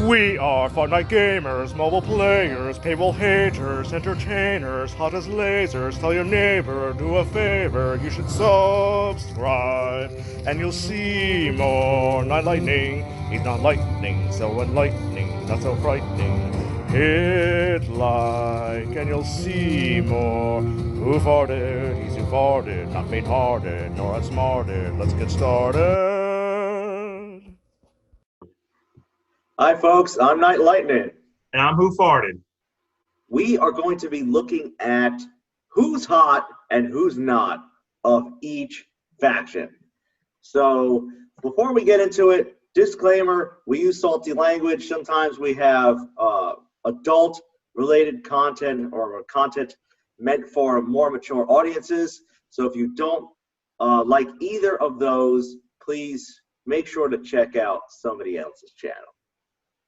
We are FartKnight gamers, mobile players, paywall haters, entertainers, hot as lasers. Tell your neighbor, do a favor, you should subscribe, and you'll see more Night Lightning. He's not lightning, so enlightening, not so frightening. Hit like, and you'll see more. Who farted? He's who farted, not faint-hearted, nor outsmarted. Let's get started. Hi folks, I'm Knightlightnin. And I'm WhoFartd. We are going to be looking at who's hot and who's not of each faction. So before we get into it, disclaimer, we use salty language. Sometimes we have adult related content or content meant for more mature audiences. So if you don't like either of those, please make sure to check out somebody else's channel.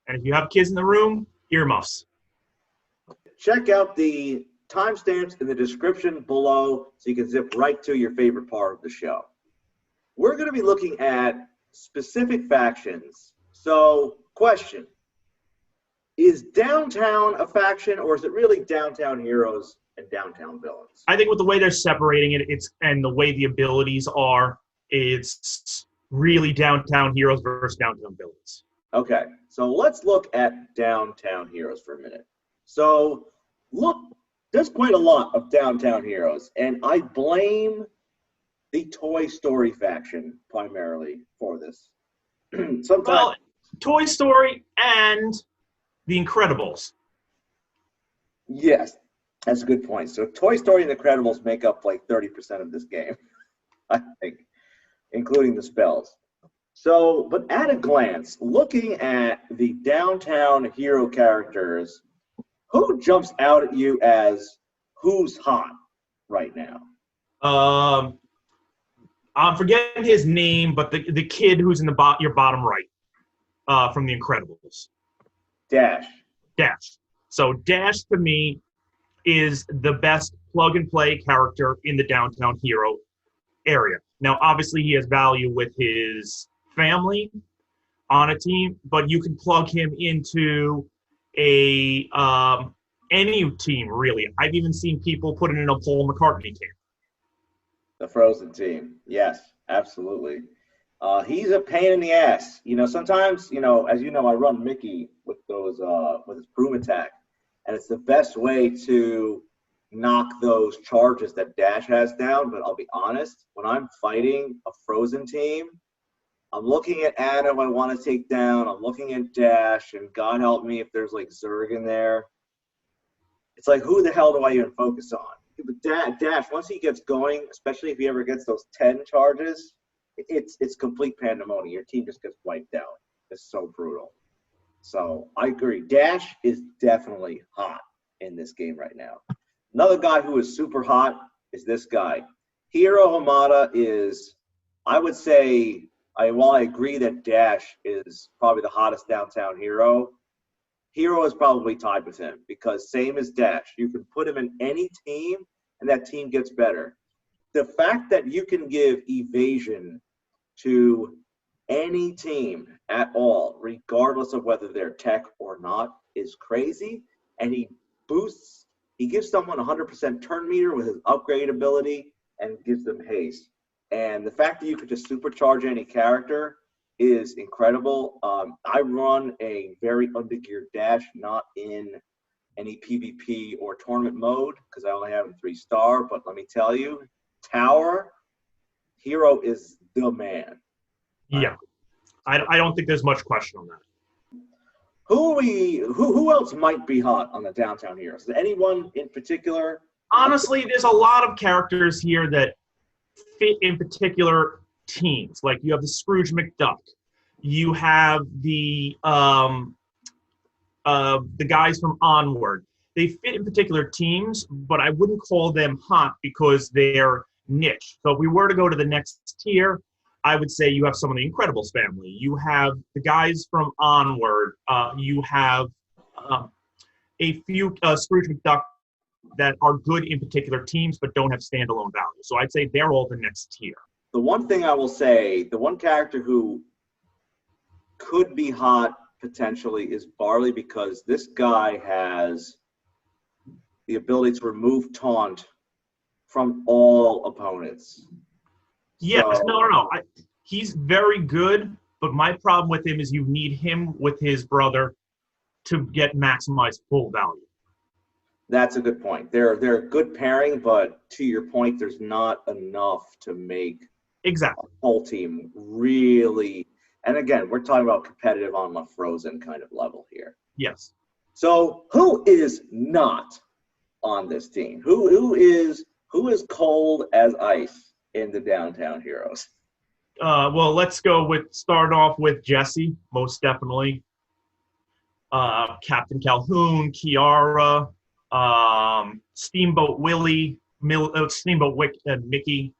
And if you have kids in the room, earmuffs. Check out the timestamps in the description below so you can zip right to your favorite part of the show. We're going to be looking at specific factions. So, question. Is downtown a faction, or is it really downtown heroes and downtown villains? I think with the way they're separating it, and the way the abilities are, it's really downtown heroes versus downtown villains. Okay, so let's look at downtown heroes for a minute. So, look, there's quite a lot of downtown heroes, and I blame the Toy Story faction primarily for this. Well, Toy Story and The Incredibles. Yes, that's a good point. So, Toy Story and The Incredibles make up like 30% of this game, I think, including the spells. So, but at a glance, looking at the downtown hero characters, who jumps out at you as who's hot right now? I'm forgetting his name, but the kid who's in your bottom right from The Incredibles. Dash. Dash. So Dash, to me, is the best plug-and-play character in the downtown hero area. Now, obviously, he has value with his family on a team, but you can plug him into any team, really. I've even seen people put it in a Paul McCartney team. The Frozen team. Yes, absolutely. He's a pain in the ass. You know, sometimes, you know, as you know, I run Mickey with those with his broom attack, and it's the best way to knock those charges that Dash has down. But I'll be honest, when I'm fighting a Frozen team, I'm looking at Anna when I want to take down. I'm looking at Dash, and God help me if there's like Zurg in there. It's like, who the hell do I even focus on? But Dash, once he gets going, especially if he ever gets those 10 charges, it's complete pandemonium. Your team just gets wiped out. It's so brutal. So I agree. Dash is definitely hot in this game right now. Another guy who is super hot is this guy. Hiro Hamada is, I would say, while I agree that Dash is probably the hottest downtown hero, Hero is probably tied with him because same as Dash, you can put him in any team and that team gets better. The fact that you can give evasion to any team at all, regardless of whether they're tech or not, is crazy. And he gives someone 100% turn meter with his upgrade ability and gives them haste. And the fact that you could just supercharge any character is incredible. I run a very undergeared Dash, not in any PvP or tournament mode because I only have him 3-star. But let me tell you, Tower, Hero is the man. Yeah, I don't think there's much question on that. Who else might be hot on the downtown heroes? Is there anyone in particular? Honestly, there's a lot of characters here that fit in particular teams. Like you have the Scrooge McDuck, you have the guys from Onward. They fit in particular teams, but I wouldn't call them hot because they're niche. So if we were to go to the next tier, I would say you have some of the Incredibles family. You have the guys from Onward. You have a few Scrooge McDuck that are good in particular teams but don't have standalone value. So I'd say they're all the next tier. The one thing I will say, the one character who could be hot potentially is Barley, because this guy has the ability to remove taunt from all opponents. Yes, So, no. He's very good, but my problem with him is you need him with his brother to get maximized full value. that's a good point. They're a good pairing, but to your point, there's not enough to make Exactly. a whole team really. And again, we're talking about competitive on the Frozen kind of level here. Yes. So who is not on this team? Who is cold as ice in the Downtown Heroes? Well, let's start off with Jesse, most definitely. Captain Calhoun, Kiara, Steamboat Willie, Steamboat Wick, and Mickey.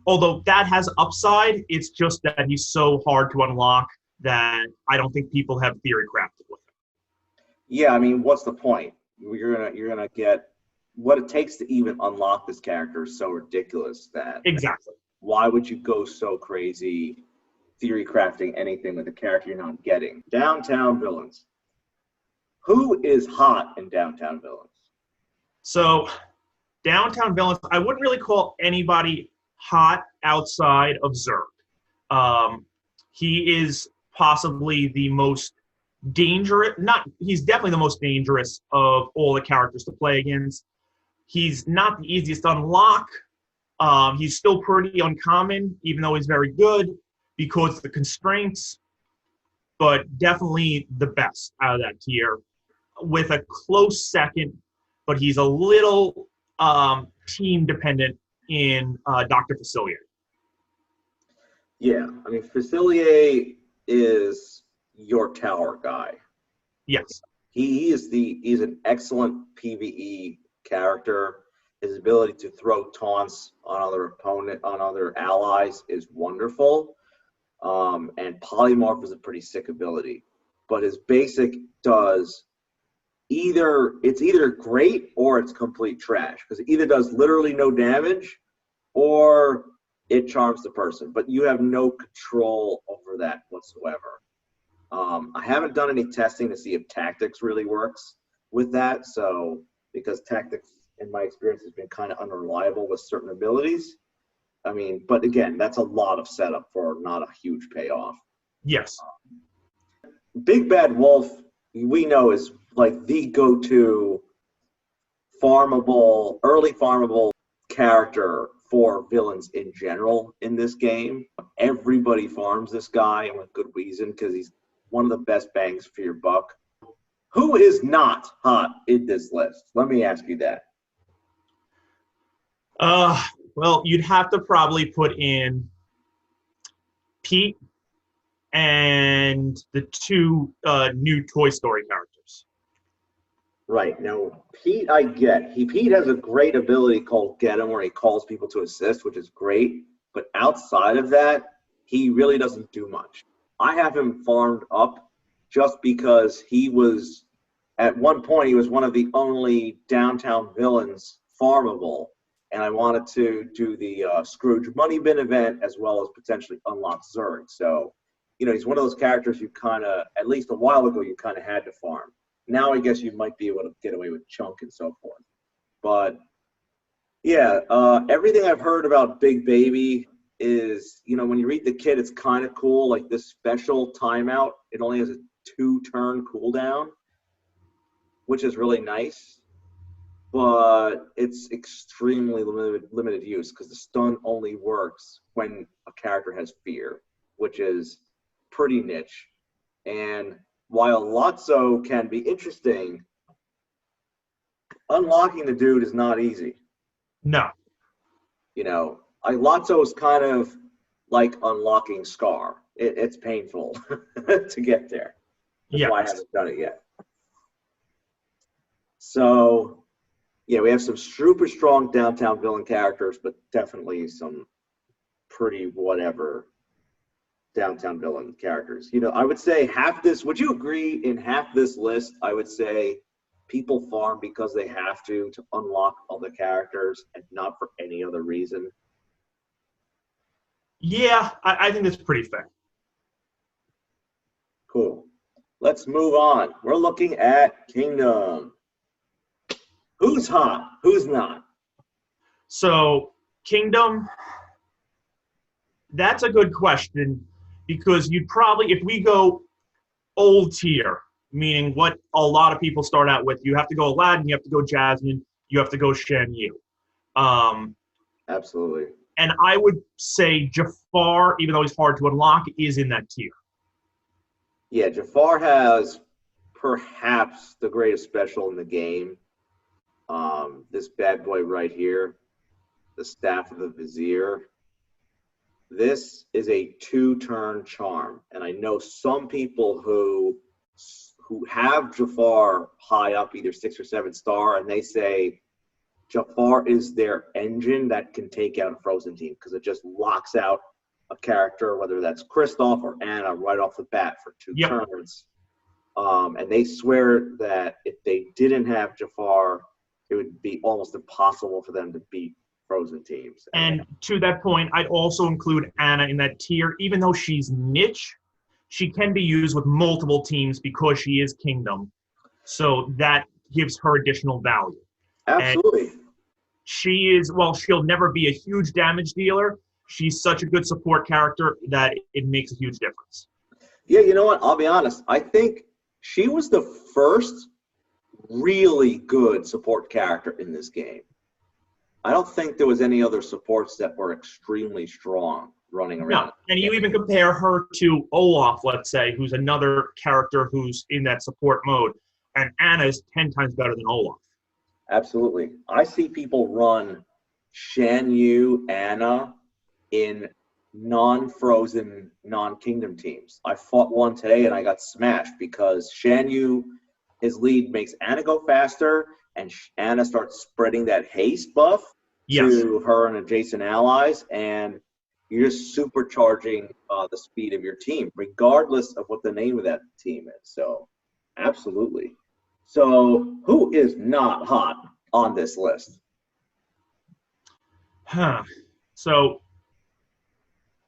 Although that has upside, it's just that he's so hard to unlock that I don't think people have theory crafted with him. Yeah, I mean, what's the point? You're gonna get what it takes to even unlock this character is so ridiculous that Exactly. why would you go so crazy theory crafting anything with a character you're not getting? Downtown villains. Who is hot in Downtown villains? So, Downtown villains, I wouldn't really call anybody hot outside of Zerg. He is possibly the most dangerous, he's definitely the most dangerous of all the characters to play against. He's not the easiest to unlock. He's still pretty uncommon, even though he's very good because of the constraints, but definitely the best out of that tier. With a close second, but he's a little team dependent in Dr. Facilier. Yeah, I mean, Facilier is your tower guy. Yes. He's an excellent PvE character. His ability to throw taunts on other allies is wonderful. And Polymorph is a pretty sick ability. But his basic does it's either great or it's complete trash, because it either does literally no damage or it charms the person, but you have no control over that whatsoever. I haven't done any testing to see if tactics really works with that, so because tactics in my experience has been kind of unreliable with certain abilities. I mean, but again, that's a lot of setup for not a huge payoff. Yes. Big Bad Wolf, we know, is like the go-to early farmable character for villains in general in this game. Everybody farms this guy, and with good reason, because he's one of the best bangs for your buck. Who is not hot in this list? Let me ask you that. Well, you'd have to probably put in Pete and the two new Toy Story characters. Right. Now, Pete, I get. Pete has a great ability called Get 'em, where he calls people to assist, which is great. But outside of that, he really doesn't do much. I have him farmed up just because at one point, he was one of the only downtown villains farmable. And I wanted to do the Scrooge Money Bin event as well as potentially unlock Zerg. So, he's one of those characters you kind of, at least a while ago, you kind of had to farm. Now I guess you might be able to get away with Chunk and so forth. But, yeah, everything I've heard about Big Baby is, when you read the kit, it's kind of cool. Like this special timeout, it only has a 2-turn cooldown, which is really nice. But it's extremely limited use because the stun only works when a character has fear, which is pretty niche. And while Lotso can be interesting, unlocking the dude is not easy. No. Lotso is kind of like unlocking Scar. It's painful to get there. That's why I haven't done it yet. So, yeah, we have some super strong downtown villain characters, but definitely some pretty whatever downtown villain characters. I would say would you agree, in half this list, I would say people farm because they have to unlock other characters and not for any other reason? Yeah, I think that's pretty fair. Cool. Let's move on. We're looking at Kingdom. Who's hot? Who's not? So, Kingdom, that's a good question because you'd probably, if we go old tier, meaning what a lot of people start out with, you have to go Aladdin, you have to go Jasmine, you have to go Shan Yu. Absolutely. And I would say Jafar, even though he's hard to unlock, is in that tier. Yeah, Jafar has perhaps the greatest special in the game. This bad boy right here, the Staff of the Vizier. This is a 2-turn charm, and I know some people who have Jafar high up, either 6 or 7 star, and they say Jafar is their engine that can take out a Frozen team because it just locks out a character, whether that's Kristoff or Anna, right off the bat for 2 turns. And they swear that if they didn't have Jafar, it would be almost impossible for them to beat Frozen teams. And to that point, I'd also include Anna in that tier. Even though she's niche, she can be used with multiple teams because she is Kingdom. So that gives her additional value. Absolutely. And she is, well, she'll never be a huge damage dealer. She's such a good support character that it makes a huge difference. Yeah, you know what? I'll be honest. I think she was the first really good support character in this game. I don't think there was any other supports that were extremely strong running around. No, and you even compare her to Olaf, let's say, who's another character who's in that support mode, and Anna is 10 times better than Olaf. Absolutely. I see people run Shan Yu, Anna in non-Frozen, non-Kingdom teams. I fought one today and I got smashed because Shan Yu, his lead makes Anna go faster, and Anna starts spreading that haste buff to her and adjacent allies, and you're just supercharging the speed of your team, regardless of what the name of that team is. So, absolutely. So, who is not hot on this list? So,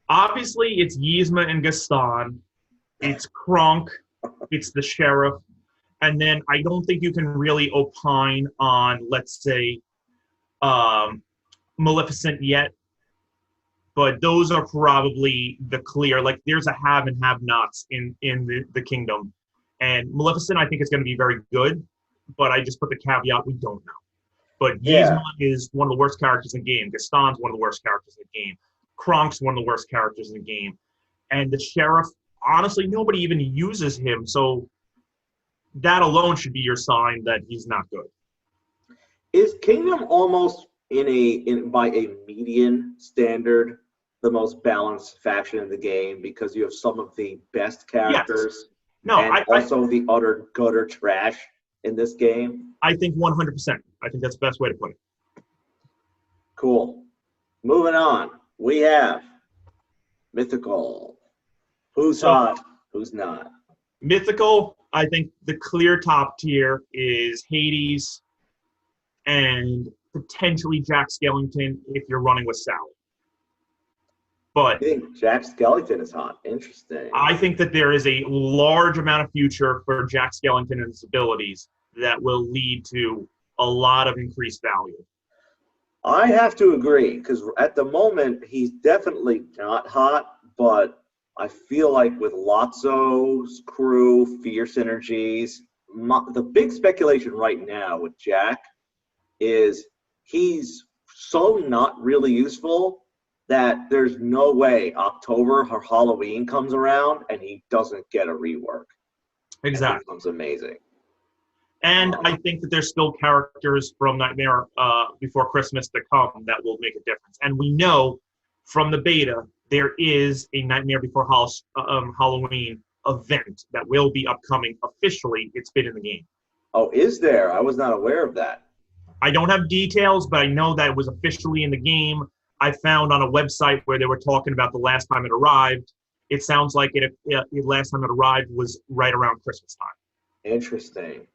obviously, it's Yzma and Gaston. It's Kronk. It's the Sheriff. And then I don't think you can really opine on, let's say, Maleficent yet. But those are probably the clear, like there's a have and have-nots in the Kingdom. And Maleficent, I think, is going to be very good, but I just put the caveat, we don't know. But Yzma is one of the worst characters in the game. Gaston's one of the worst characters in the game. Kronk's one of the worst characters in the game. And the Sheriff, honestly, nobody even uses him, so that alone should be your sign that he's not good. Is Kingdom almost by a median standard the most balanced faction in the game because you have some of the best characters and also the utter gutter trash in this game? I think 100%. I think that's the best way to put it. Cool. Moving on. We have Mythical. Who's hot? Who's not? Mythical, I think the clear top tier is Hades and potentially Jack Skellington if you're running with Sally. But I think Jack Skellington is hot. Interesting. I think that there is a large amount of future for Jack Skellington and his abilities that will lead to a lot of increased value. I have to agree, because at the moment, he's definitely not hot, but I feel like with Lotso's crew, fierce synergies, the big speculation right now with Jack is he's so not really useful that there's no way October or Halloween comes around and he doesn't get a rework. Exactly. That becomes amazing. And I think that there's still characters from Nightmare Before Christmas to come that will make a difference. And we know from the beta there is a Nightmare Before Halloween event that will be upcoming officially. It's been in the game. Oh, is there? I was not aware of that. I don't have details, but I know that it was officially in the game. I found on a website where they were talking about the last time it arrived. It sounds like the last time it arrived was right around Christmas time. Interesting.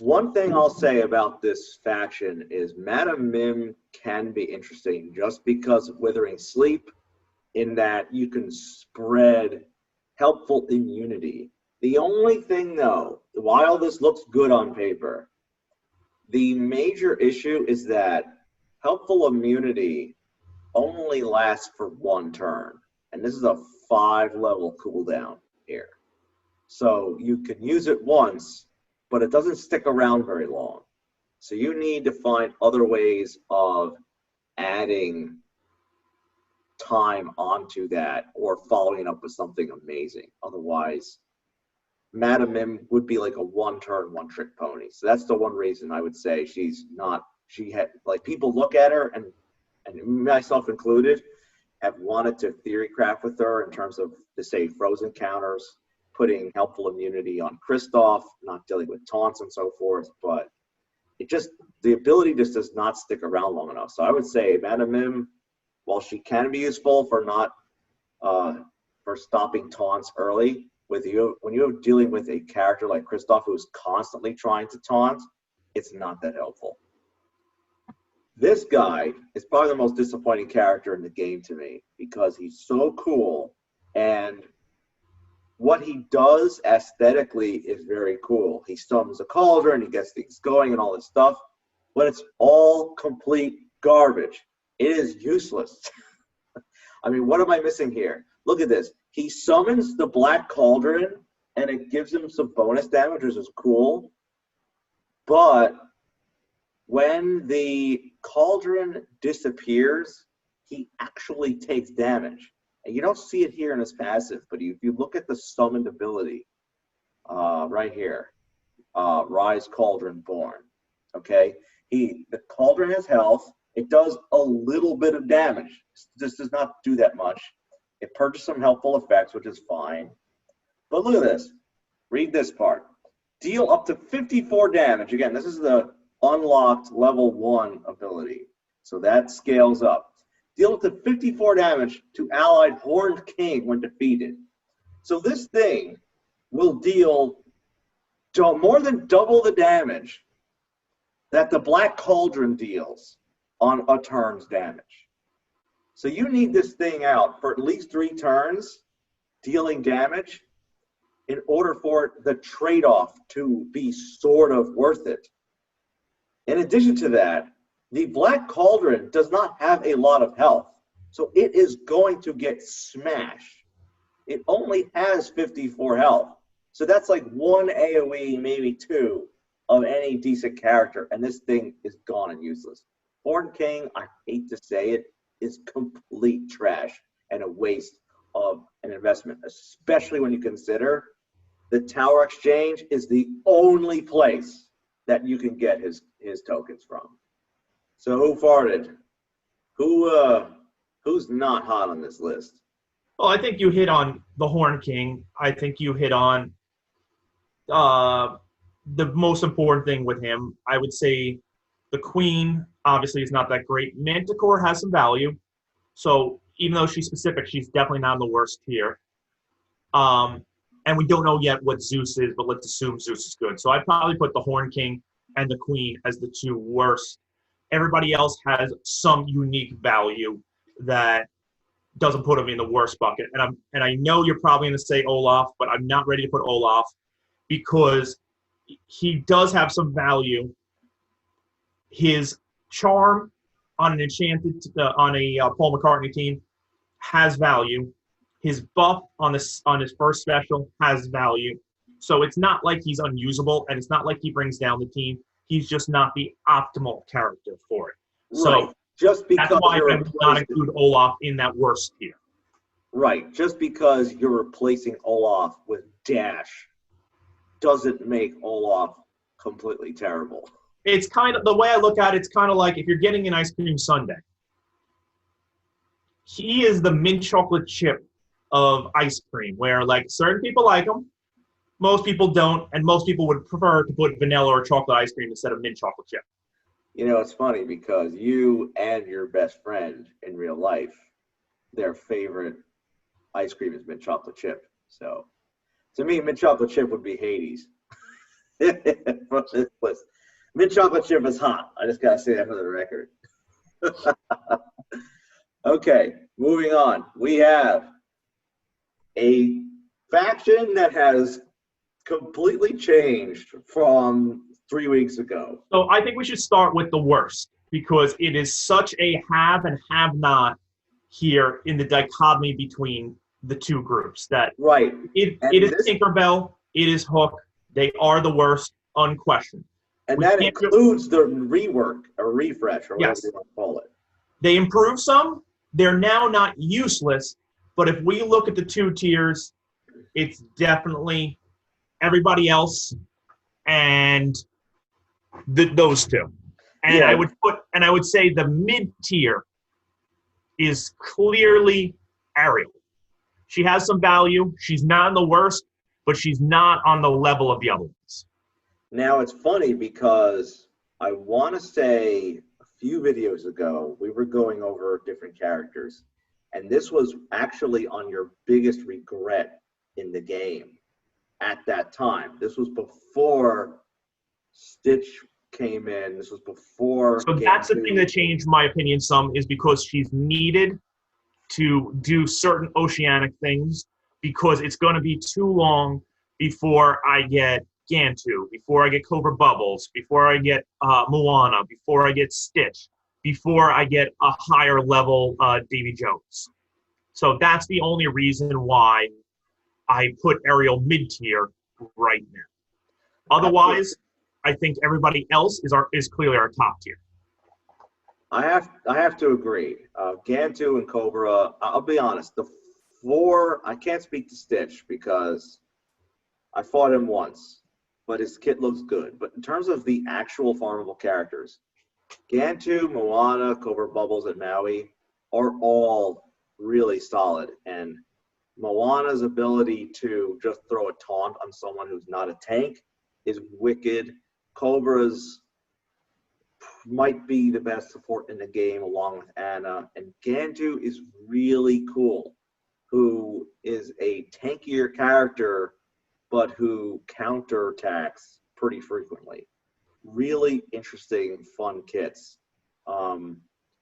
One thing I'll say about this faction is Madam Mim can be interesting just because of Withering Sleep, in that you can spread helpful immunity The only thing, though, while this looks good on paper, the major issue is that helpful immunity only lasts for 1 turn. And this is a 5-level cooldown here. So you can use it once, but it doesn't stick around very long. So you need to find other ways of adding time onto that or following up with something amazing. Otherwise, Madam Mim would be like a 1-turn, 1-trick pony. So that's the one reason I would say she's not, she had, like, people look at her, and myself included, have wanted to theory craft with her in terms of, to say, frozen counters, putting helpful immunity on Kristoff, not dealing with taunts and so forth, but it just, the ability just does not stick around long enough. So I would say Madam Mim, while she can be useful for not, for stopping taunts early, with you, when you're dealing with a character like Kristoff who's constantly trying to taunt, it's not that helpful. This guy is probably the most disappointing character in the game to me because he's so cool, and what he does aesthetically is very cool. He summons a cauldron, he gets things going and all this stuff, but it's all complete garbage. It is useless. I mean, what am I missing here? Look at this. He summons the black cauldron, and it gives him some bonus damage, which is cool. But when the cauldron disappears, he actually takes damage. And you don't see it here in his passive, but if you look at the summoned ability right here, Rise Cauldron Born, okay? The cauldron has health. It does a little bit of damage. This does not do that much. It purchased some helpful effects, which is fine. But look at this. Read this part. Deal up to 54 damage. Again, this is the unlocked level 1 ability. So that scales up. Deal up to 54 damage to allied Horned King when defeated. So this thing will deal more than double the damage that the Black Cauldron deals on a turn's damage. So you need this thing out for at least 3 turns, dealing damage, in order for the trade-off to be sort of worth it. In addition to that, the Black Cauldron does not have a lot of health, so it is going to get smashed. It only has 54 health, so that's like 1 AoE, maybe 2, of any decent character, and this thing is gone and useless. Horned King, I hate to say it, is complete trash and a waste of an investment, especially when you consider the Tower Exchange is the only place that you can get his tokens from. So who farted? Who's not hot on this list? Well, I think you hit on the Horned King. I think you hit on the most important thing with him. I would say the Queen obviously is not that great. Manticore has some value. So even though she's specific, she's definitely not in the worst tier. And we don't know yet what Zeus is, but let's assume Zeus is good. So I'd probably put the Horned King and the Queen as the 2 worst. Everybody else has some unique value that doesn't put him in the worst bucket. And I know you're probably going to say Olaf, but I'm not ready to put Olaf because he does have some value. His charm on an enchanted on a Paul McCartney team has value. His buff on his first special has value. So it's not like he's unusable, and it's not like he brings down the team. He's just not the optimal character for it. Right. So just because that's why I would not include Olaf in that worst tier. Right. Just because you're replacing Olaf with Dash doesn't make Olaf completely terrible. It's kind of, the way I look at it, it's kind of like if you're getting an ice cream sundae. He is the mint chocolate chip of ice cream, where like certain people like them, most people don't, and most people would prefer to put vanilla or chocolate ice cream instead of mint chocolate chip. You know, it's funny because you and your best friend in real life, their favorite ice cream is mint chocolate chip. So to me, mint chocolate chip would be Hades. Mint chocolate chip is hot. I just gotta say that for the record. Okay, moving on. We have a faction that has completely changed from 3 weeks ago. So I think we should start with the worst because it is such a have and have not here in the dichotomy between the two groups that Right. it is Tinkerbell, it is Hook. They are the worst, unquestioned. And that includes the rework or refresh or whatever you want to call it. They improve some. They're now not useless, but if we look at the two tiers, it's definitely everybody else and those two. And Yeah. I would say the mid tier is clearly Ariel. She has some value. She's not in the worst, but she's not on the level of the other ones. Now, it's funny because I want to say a few videos ago, we were going over different characters, and this was actually on your biggest regret in the game at that time. This was before Stitch came in. This was before. So that's the thing that changed my opinion some, is because she's needed to do certain Oceanic things, because it's going to be too long before I get Gantu, before I get Cobra Bubbles, before I get Moana, before I get Stitch, before I get a higher level Davy Jones. So that's the only reason why I put Ariel mid-tier right now. Otherwise, I think everybody else is clearly our top tier. I have to agree. Gantu and Cobra, I'll be honest, the four, I can't speak to Stitch because I fought him once, but his kit looks good. But in terms of the actual farmable characters, Gantu, Moana, Cobra Bubbles, and Maui are all really solid. And Moana's ability to just throw a taunt on someone who's not a tank is wicked. Cobra's might be the best support in the game along with Anna. And Gantu is really cool, who is a tankier character, but who counterattacks pretty frequently. Really interesting, fun kits.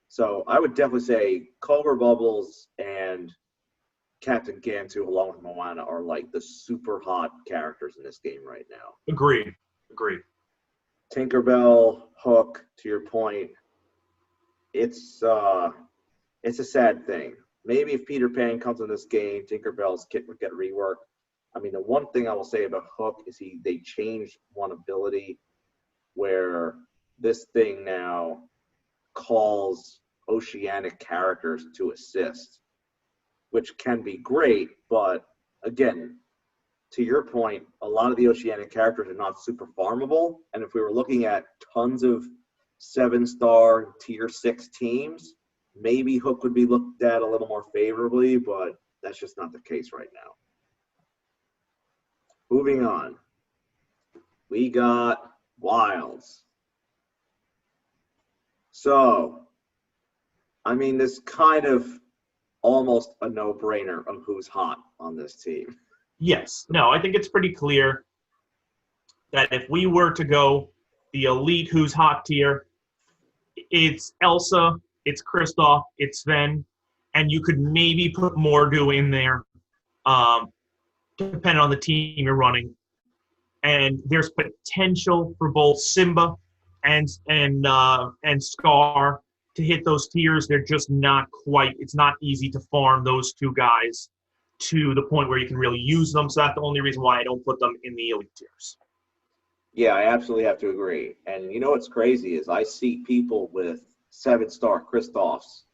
So I would definitely say Cobra Bubbles and Captain Gantu along with Moana are like the super hot characters in this game right now. Agreed. Tinkerbell, Hook, to your point, it's a sad thing. Maybe if Peter Pan comes in this game, Tinkerbell's kit would get reworked. I mean, the one thing I will say about Hook is they changed one ability where this thing now calls Oceanic characters to assist, which can be great, but again, to your point, a lot of the Oceanic characters are not super farmable, and if we were looking at tons of 7-star tier 6 teams, maybe Hook would be looked at a little more favorably, but that's just not the case right now. Moving on, we got Wilds. So, I mean, this kind of almost a no-brainer of who's hot on this team. Yes. No, I think it's pretty clear that if we were to go the elite who's hot tier, it's Elsa, it's Kristoff, it's Sven, and you could maybe put Mordu in there, depending on the team you're running. And there's potential for both Simba and Scar to hit those tiers. They're just not quite. It's not easy to farm those two guys to the point where you can really use them. So that's the only reason why I don't put them in the elite tiers. Yeah, I absolutely have to agree. And you know what's crazy is I see people with 7-star Kristoffs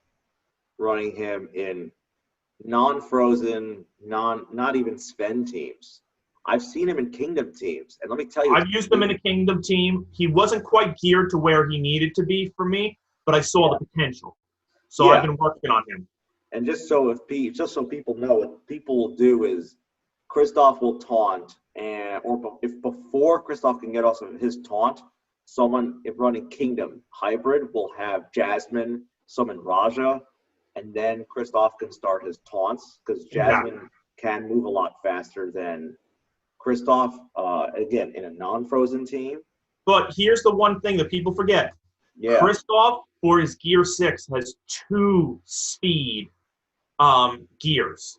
running him in non-frozen, not even Sven teams. I've seen him in Kingdom teams, and let me tell you, I've used him in a Kingdom team. He wasn't quite geared to where he needed to be for me, but I saw the potential. So I've been working on him. And just so people know, what people will do is Kristoff will taunt, or if before Kristoff can get off of his taunt, someone if running Kingdom hybrid will have Jasmine summon Raja, and then Kristoff can start his taunts because Jasmine can move a lot faster than Kristoff. Again, in a non-frozen team. But here's the one thing that people forget. Yeah. Kristoff, for his Gear 6, has 2 speed gears.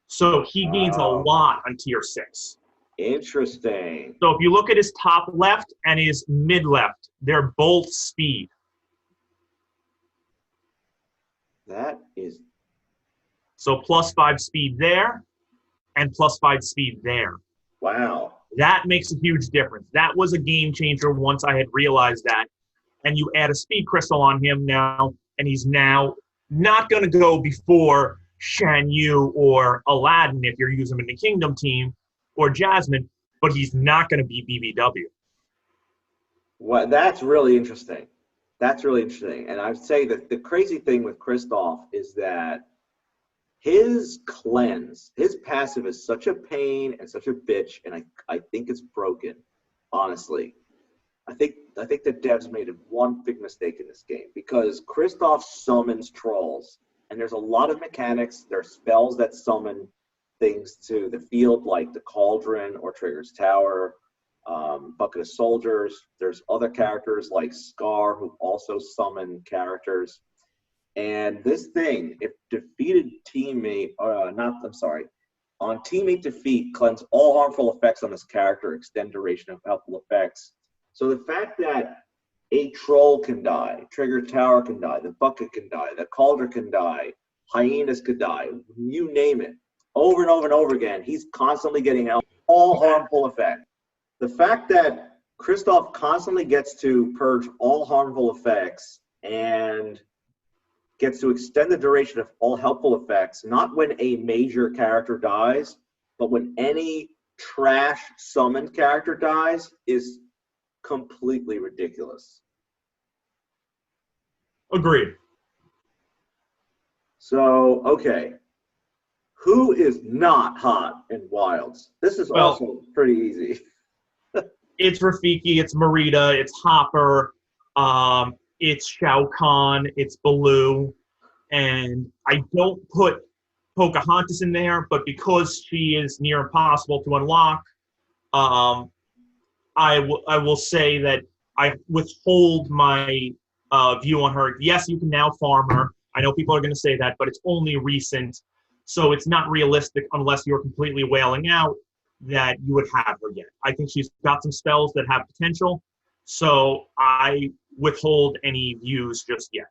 So he gains a lot on Tier 6. Interesting. So if you look at his top left and his mid left, they're both speed. That is. So +5 speed there and +5 speed there. Wow. That makes a huge difference. That was a game changer once I had realized that. And you add a speed crystal on him now, and he's now not going to go before Shan Yu or Aladdin if you're using him in the Kingdom team, or Jasmine, but he's not going to be BBW. Well, that's really interesting. That's really interesting. And I'd say that the crazy thing with Kristoff is that his cleanse, his passive is such a pain and such a bitch, and I think it's broken, honestly. I think the devs made one big mistake in this game because Kristoff summons trolls, and there's a lot of mechanics. There are spells that summon things to the field, like the Cauldron or Trigger's Tower, Bucket of Soldiers. There's other characters like Scar who also summon characters. And this thing, if defeated teammate, on teammate defeat, cleanse all harmful effects on this character, extend duration of helpful effects. So the fact that a troll can die, Trigger Tower can die, the Bucket can die, the Cauldron can die, Hyenas could die, you name it, over and over and over again, he's constantly getting help, all harmful effects. The fact that Kristoff constantly gets to purge all harmful effects and gets to extend the duration of all helpful effects, not when a major character dies, but when any trash summoned character dies, is completely ridiculous. Agreed. So, okay. Who is not hot in Wilds? This is also pretty easy. It's Rafiki, it's Merida, it's Hopper, it's Shao Kahn, it's Baloo, and I don't put Pocahontas in there, but because she is near impossible to unlock, I will say that I withhold my view on her. Yes, you can now farm her. I know people are going to say that, but it's only recent, so it's not realistic unless you're completely wailing out that you would have her yet. I think she's got some spells that have potential, so I withhold any views just yet.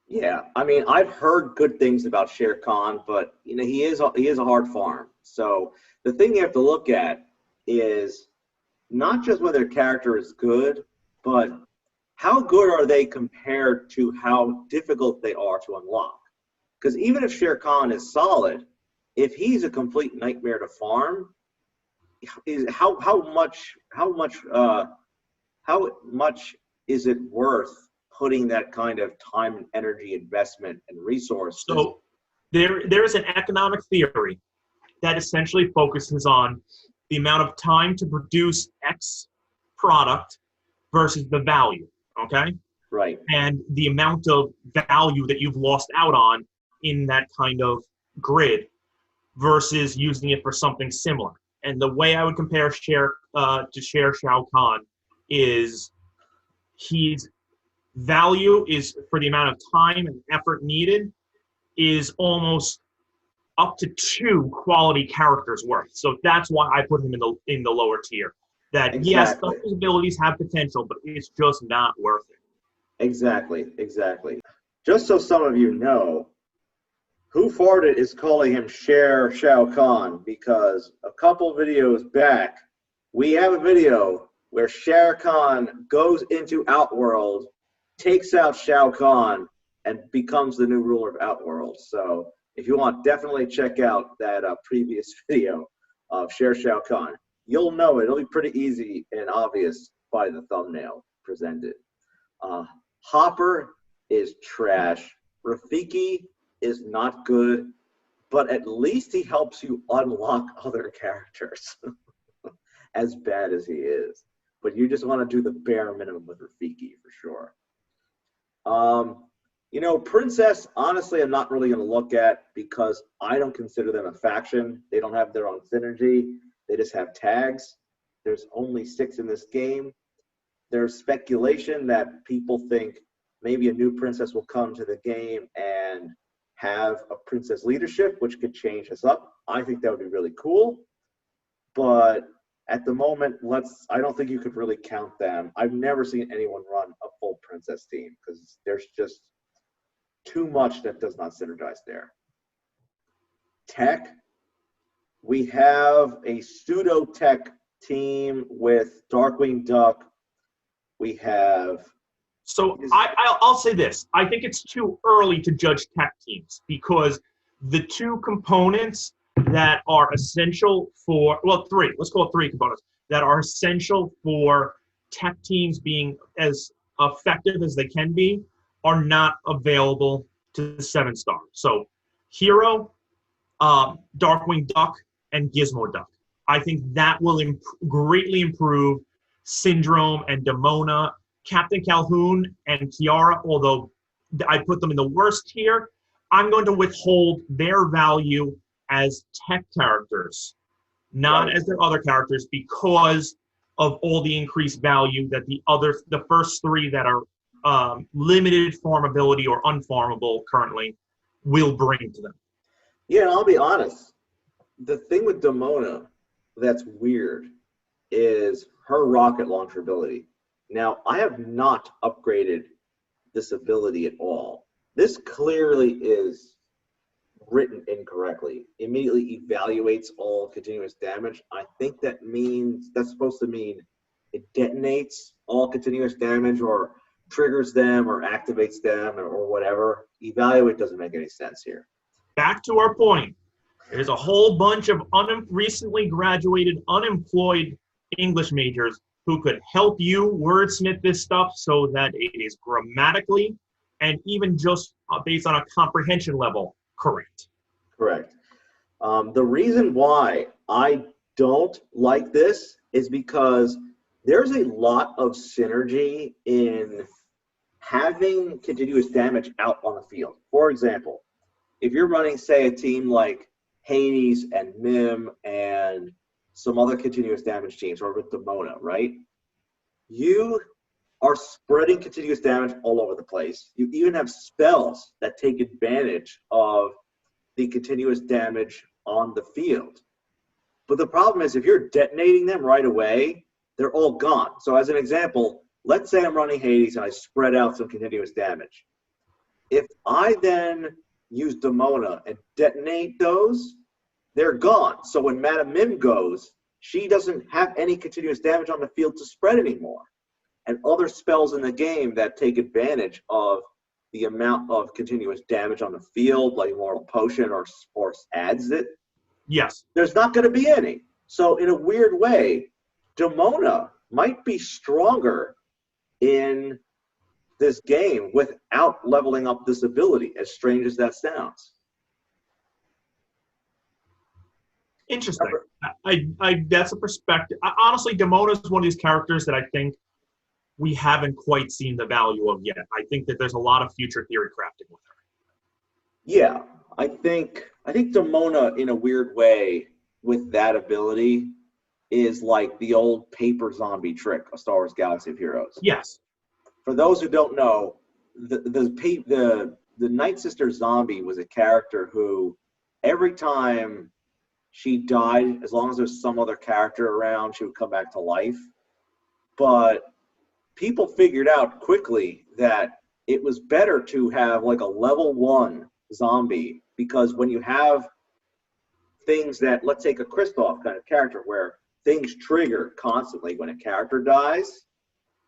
Yeah, I mean, I've heard good things about Shere Khan, but you know he is a hard farm. So the thing you have to look at is not just whether a character is good, but how good are they compared to how difficult they are to unlock. Because even if Shere Khan is solid, if he's a complete nightmare to farm, how much is it worth putting that kind of time and energy investment and resource? So there is an economic theory that essentially focuses on the amount of time to produce X product versus the value, okay? Right. And the amount of value that you've lost out on in that kind of grid versus using it for something similar. And the way I would compare Shao Kahn is his value is, for the amount of time and effort needed, is almost up to 2 quality characters worth. So that's why I put him in the lower tier. That exactly. Yes, some of his abilities have potential, but it's just not worth it. Exactly. Just so some of you know, WhoFartd is calling him Shao Kahn because a couple videos back, we have a video where Shere Khan goes into Outworld, takes out Shao Kahn, and becomes the new ruler of Outworld. So if you want, definitely check out that previous video of Shao Kahn. You'll know it. It'll be pretty easy and obvious by the thumbnail presented. Hopper is trash. Rafiki is not good, but at least he helps you unlock other characters, as bad as he is. But you just want to do the bare minimum with Rafiki for sure. You know, Princess, honestly, I'm not really going to look at because I don't consider them a faction. They don't have their own synergy. They just have tags. There's only 6 in this game. There's speculation that people think maybe a new princess will come to the game and have a princess leadership, which could change us up. I think that would be really cool. But At the moment, I don't think you could really count them. I've never seen anyone run a full princess team because there's just too much that does not synergize there. Tech, we have a pseudo tech team with Darkwing Duck. We have. So I'll say this. I think it's too early to judge tech teams because the two components that are essential for, well, three, let's call it three components that are essential for tech teams being as effective as they can be are not available to the 7-star. So Hero, Darkwing Duck, and Gizmo Duck. I think that will greatly improve Syndrome and Demona. Captain Calhoun and Kiara, although I put them in the worst tier, I'm going to withhold their value as tech characters, not as their other characters, because of all the increased value that the first three that are limited farmability or unfarmable currently will bring to them. Yeah, and I'll be honest. The thing with Demona that's weird is her rocket launcher ability. Now, I have not upgraded this ability at all. This clearly is written incorrectly. Immediately evaluates all continuous damage. I think that's supposed to mean it detonates all continuous damage or triggers them or activates them or whatever. Evaluate doesn't make any sense here. Back to our point. There's a whole bunch of recently graduated, unemployed English majors who could help you wordsmith this stuff so that it is grammatically and even just based on a comprehension level correct. Correct. The reason why I don't like this is because there's a lot of synergy in having continuous damage out on the field. For example, if you're running, say, a team like Hades and Mim and some other continuous damage teams, or with Demona, right? You are spreading continuous damage all over the place. You even have spells that take advantage of the continuous damage on the field. But the problem is if you're detonating them right away, they're all gone. So as an example, let's say I'm running Hades and I spread out some continuous damage. If I then use Demona and detonate those, they're gone. So when Madame Mim goes, she doesn't have any continuous damage on the field to spread anymore. And other spells in the game that take advantage of the amount of continuous damage on the field, like Mortal Potion or adds it, yes, there's not going to be any. So in a weird way, Demona might be stronger in this game without leveling up this ability, as strange as that sounds. Interesting. That's a perspective. Honestly, Demona is one of these characters that I think we haven't quite seen the value of yet. I think that there's a lot of future theory crafting with her. Yeah, I think Demona, in a weird way, with that ability, is like the old paper zombie trick of Star Wars Galaxy of Heroes. Yes. For those who don't know, the Night Sister zombie was a character who, every time she died, as long as there's some other character around, she would come back to life. But people figured out quickly that it was better to have like a level 1 zombie, because when you have things that, let's take a Kristoff kind of character where things trigger constantly when a character dies,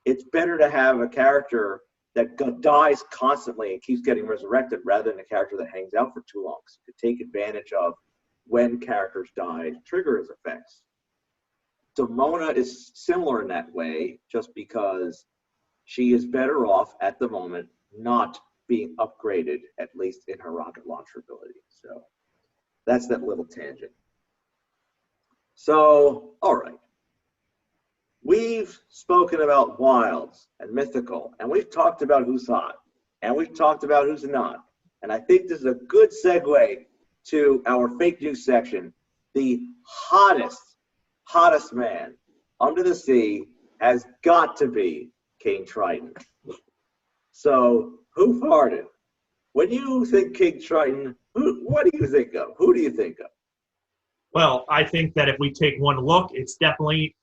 it's better to have a character that dies constantly and keeps getting resurrected rather than a character that hangs out for too long. So you could take advantage of when characters die to trigger his effects. Demona is similar in that way, just because she is better off at the moment not being upgraded, at least in her rocket launcher ability. So that's that little tangent. So, all right. We've spoken about wilds and mythical, and we've talked about who's hot, and we've talked about who's not. And I think this is a good segue to our fake news section. The hottest man under the sea has got to be King Triton. So, WhoFartd? When you think King Triton, what do you think of? Who do you think of? Well, I think that if we take one look, it's definitely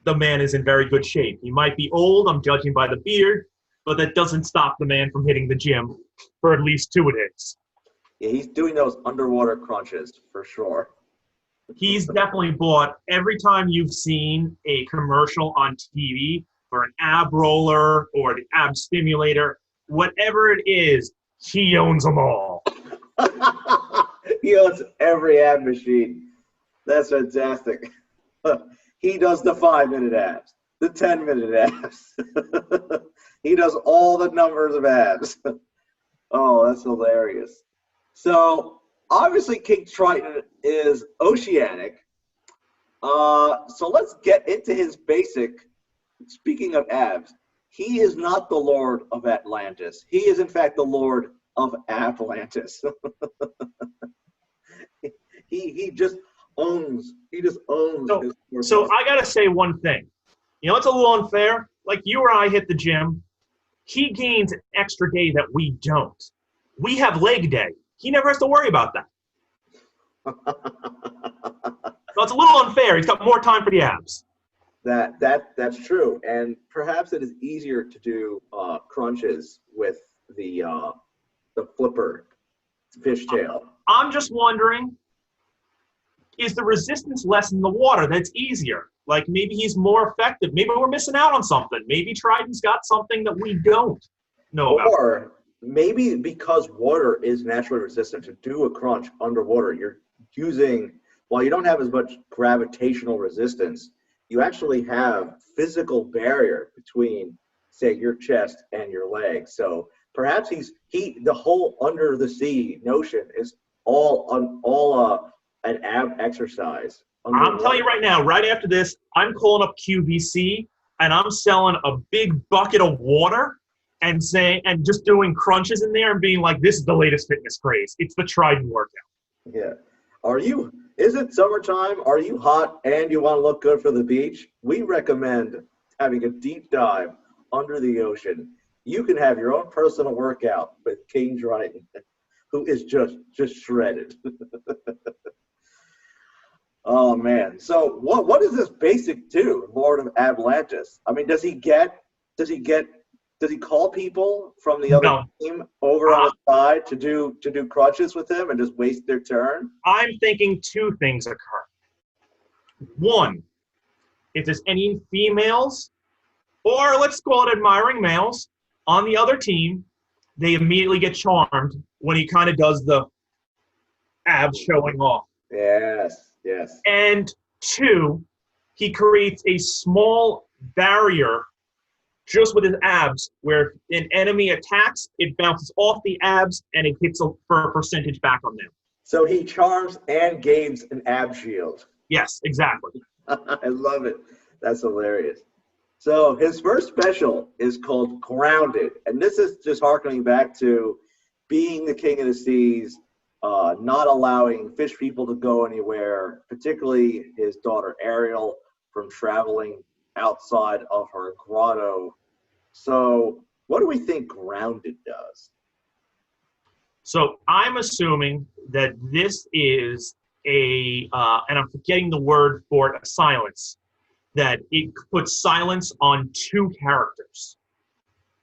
the man is in very good shape. He might be old, I'm judging by the beard, but that doesn't stop the man from hitting the gym for at least 2 days. Yeah, he's doing those underwater crunches for sure. He's definitely bought, every time you've seen a commercial on TV for an ab roller or the ab stimulator, whatever it is, he owns them all. He owns every ab machine. That's fantastic. He does the 5-minute abs, the 10-minute abs. He does all the numbers of abs. Oh, that's hilarious. So obviously King Triton is Oceanic. So let's get into his basic. Speaking of abs, he is not the Lord of Atlantis. He is in fact the Lord of Atlantis. he just owns. He just owns. So I gotta say one thing. You know, it's a little unfair. Like you or I hit the gym. He gains an extra day that we don't. We have leg day. He never has to worry about that. So it's a little unfair. He's got more time for the abs. That's true, and perhaps it is easier to do crunches with the flipper fishtail. I'm just wondering, is the resistance less in the water? That's easier. Like maybe he's more effective. Maybe we're missing out on something. Maybe Triton's got something that we don't know about. Or maybe because water is naturally resistant, to do a crunch underwater, you're using, while you don't have as much gravitational resistance, you actually have physical barrier between, say, your chest and your legs. So perhaps the whole under the sea notion is all an ab exercise. I'm telling you right now, right after this, I'm calling up QVC and I'm selling a big bucket of water and just doing crunches in there and being like, this is the latest fitness craze. It's the Triton workout. Yeah. Is it summertime? Are you hot and you want to look good for the beach? We recommend having a deep dive under the ocean. You can have your own personal workout with King Triton, who is just shredded. Oh man. So what does this basic do, Lord of Atlantis? I mean, does he call people from the other team over on his side to do crunches with him and just waste their turn? I'm thinking 2 things occur. 1, if there's any females, or let's call it admiring males, on the other team, they immediately get charmed when he kind of does the abs showing off. Yes. And 2, he creates a small barrier just with his abs, where if an enemy attacks, it bounces off the abs and it hits for a percentage back on them. So he charms and gains an ab shield. Yes, exactly. I love it. That's hilarious. So his first special is called Grounded, and this is just harkening back to being the king of the seas, not allowing fish people to go anywhere, particularly his daughter Ariel from traveling outside of her grotto. So what do we think Grounded does? So I'm assuming that this is and I'm forgetting the word for it, a silence, that it puts silence on 2 characters.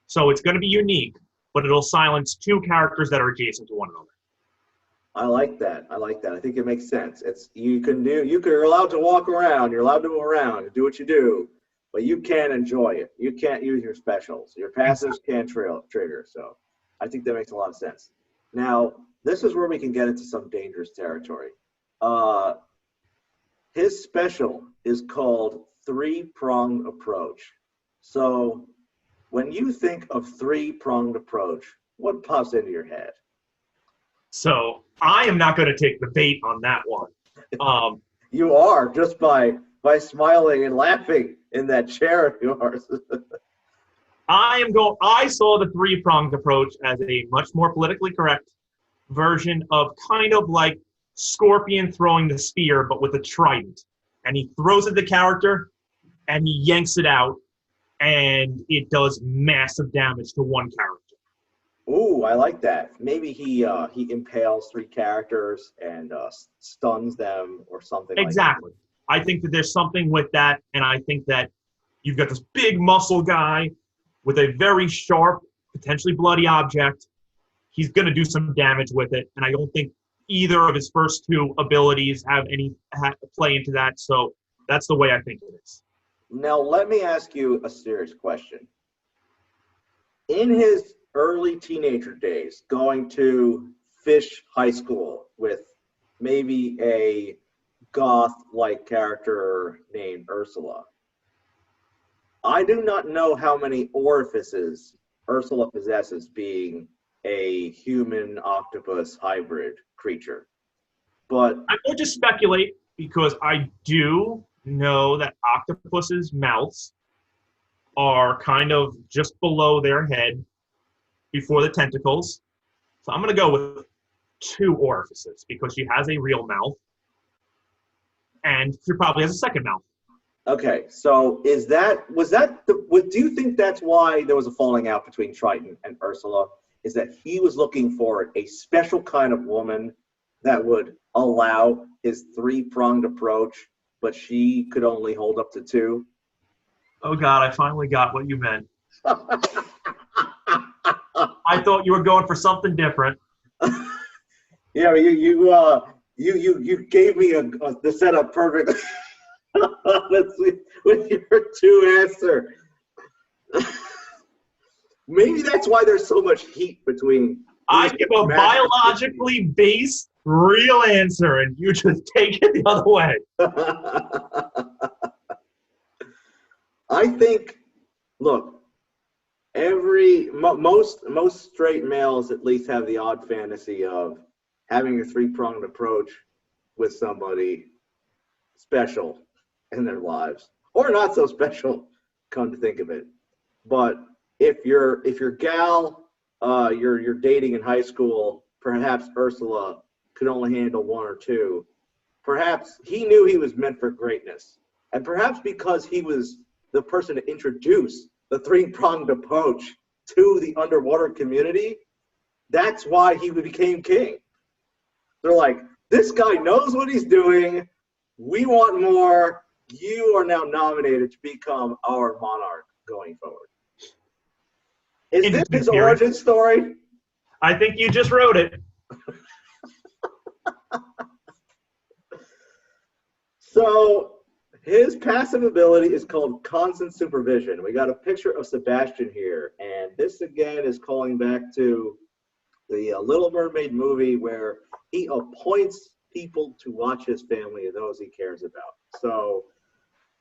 So it's going to be unique, but it'll silence 2 characters that are adjacent to one another. I like that. I think it makes sense. You're allowed to walk around, you're allowed to move around and do what you do, but you can't enjoy it. You can't use your specials. Your passives can't trigger. So I think that makes a lot of sense. Now, this is where we can get into some dangerous territory. His special is called 3-pronged approach. So when you think of 3-pronged approach, what pops into your head? So I am not going to take the bait on that one. You are, just by smiling and laughing in that chair of yours. I saw the 3-pronged approach as a much more politically correct version of kind of like Scorpion throwing the spear, but with a trident. And he throws at the character, and he yanks it out, and it does massive damage to one character. Ooh, I like that. Maybe he impales 3 characters and stuns them or something like that. Exactly. I think that there's something with that, and I think that you've got this big muscle guy with a very sharp, potentially bloody object. He's going to do some damage with it, and I don't think either of his first 2 abilities have any play into that, so that's the way I think it is. Now, let me ask you a serious question. In his early teenager days, going to Fish High School with maybe a goth-like character named Ursula, I do not know how many orifices Ursula possesses, being a human octopus hybrid creature. But I will just speculate because I do know that octopus's mouths are kind of just below their head before the tentacles. So I'm going to go with 2 orifices because she has a real mouth and she probably has a second mouth. okay, so do you think that's why there was a falling out between Triton and Ursula? Is that he was looking for a special kind of woman that would allow his 3-pronged approach, but she could only hold up to 2? Oh God, I finally got what you meant. I thought you were going for something different. Yeah, you gave me the setup perfect. with your 2 answer. Maybe that's why there's so much heat between. I give a biologically based real answer, and you just take it the other way. I think, look, most straight males at least have the odd fantasy of having a 3-pronged approach with somebody special in their lives, or not so special, come to think of it. But if your gal you're dating in high school, perhaps Ursula could only handle 1 or 2. Perhaps he knew he was meant for greatness, and perhaps because he was the person to introduce the 3-pronged approach to the underwater community, that's why he became king. They're like, this guy knows what he's doing. We want more. You are now nominated to become our monarch going forward. Is this his origin story? I think you just wrote it. So his passive ability is called Constant Supervision. We got a picture of Sebastian here, and this again is calling back to the Little Mermaid movie where he appoints people to watch his family and those he cares about. So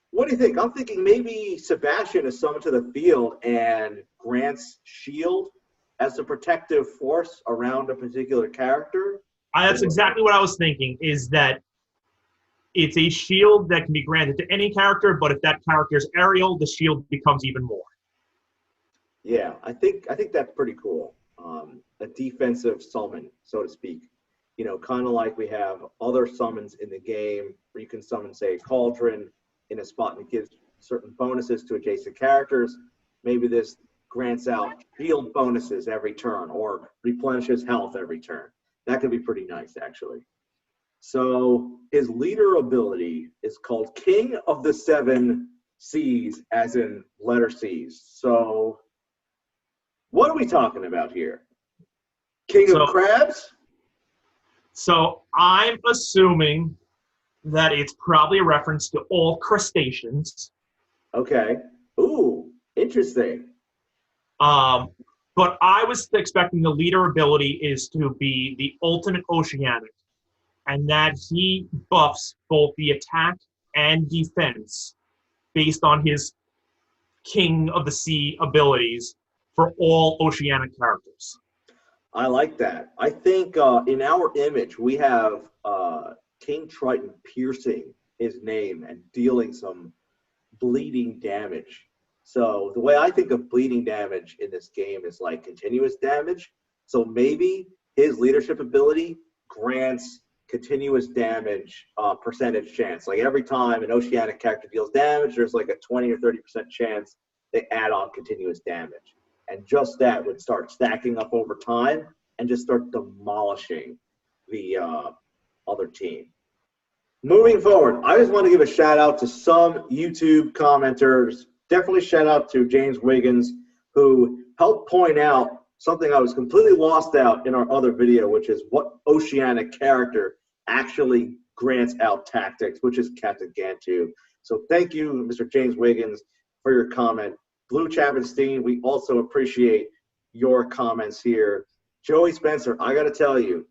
what do you think? I'm thinking maybe Sebastian is summoned to the field and grants shield as a protective force around a particular character. That's exactly what I was thinking, is that it's a shield that can be granted to any character, but if that character is aerial, the shield becomes even more. Yeah, I think that's pretty cool. A defensive summon, so to speak. You know, kind of like we have other summons in the game where you can summon, say, a cauldron in a spot and it gives certain bonuses to adjacent characters. Maybe this grants out shield bonuses every turn or replenishes health every turn. That could be pretty nice, actually. So his leader ability is called King of the 7 Seas, as in letter C's. So what are we talking about here? King of Crabs? So I'm assuming that it's probably a reference to all crustaceans. Okay. Ooh, interesting. But I was expecting the leader ability is to be the ultimate Oceanic, and that he buffs both the attack and defense based on his King of the Sea abilities for all Oceanic characters. I like that. I think in our image, we have King Triton piercing his name and dealing some bleeding damage. So the way I think of bleeding damage in this game is like continuous damage. So maybe his leadership ability grants continuous damage percentage chance. Like every time an Oceanic character deals damage, there's like a 20 or 30% chance they add on continuous damage. and just that would start stacking up over time and just start demolishing the other team. Moving forward, I just want to give a shout out to some YouTube commenters. Definitely shout out to James Wiggins, who helped point out something I was completely lost out in our other video, which is what Oceanic character actually grants out tactics, which is Captain Gantu. So thank you, Mr. James Wiggins, for your comment. Blue Chappenstein, we also appreciate your comments here. Joey Spencer, I got to tell you,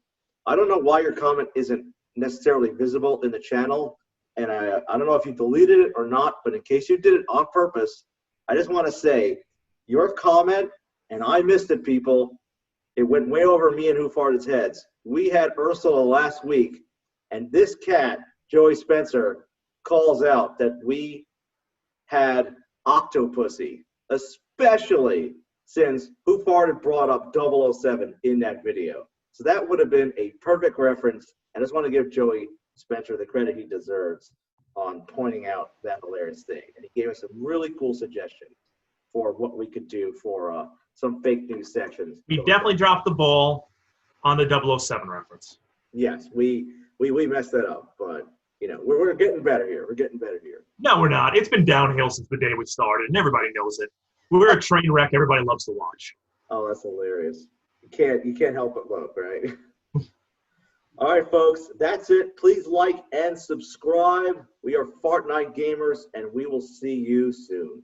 I don't know why your comment isn't necessarily visible in the channel, and I don't know if you deleted it or not, but in case you did it on purpose, I just want to say your comment, and I missed it, people, it went way over me and WhoFartd's heads. We had Ursula last week, and this cat, Joey Spencer, calls out that we had Octopussy, especially since WhoFartd brought up 007 in that video. So that would have been a perfect reference. I just want to give Joey Spencer the credit he deserves on pointing out that hilarious thing. And he gave us some really cool suggestions for what we could do for some fake news sections. We definitely dropped the ball on the 007 reference. Yes, we messed that up, but you know, we're getting better here. We're getting better here. No, we're not. It's been downhill since the day we started, and everybody knows it. We're a train wreck everybody loves to watch. Oh, that's hilarious. You can't help but love, right? All right, folks, that's it. Please like and subscribe. We are FartKnight Gamers, and we will see you soon.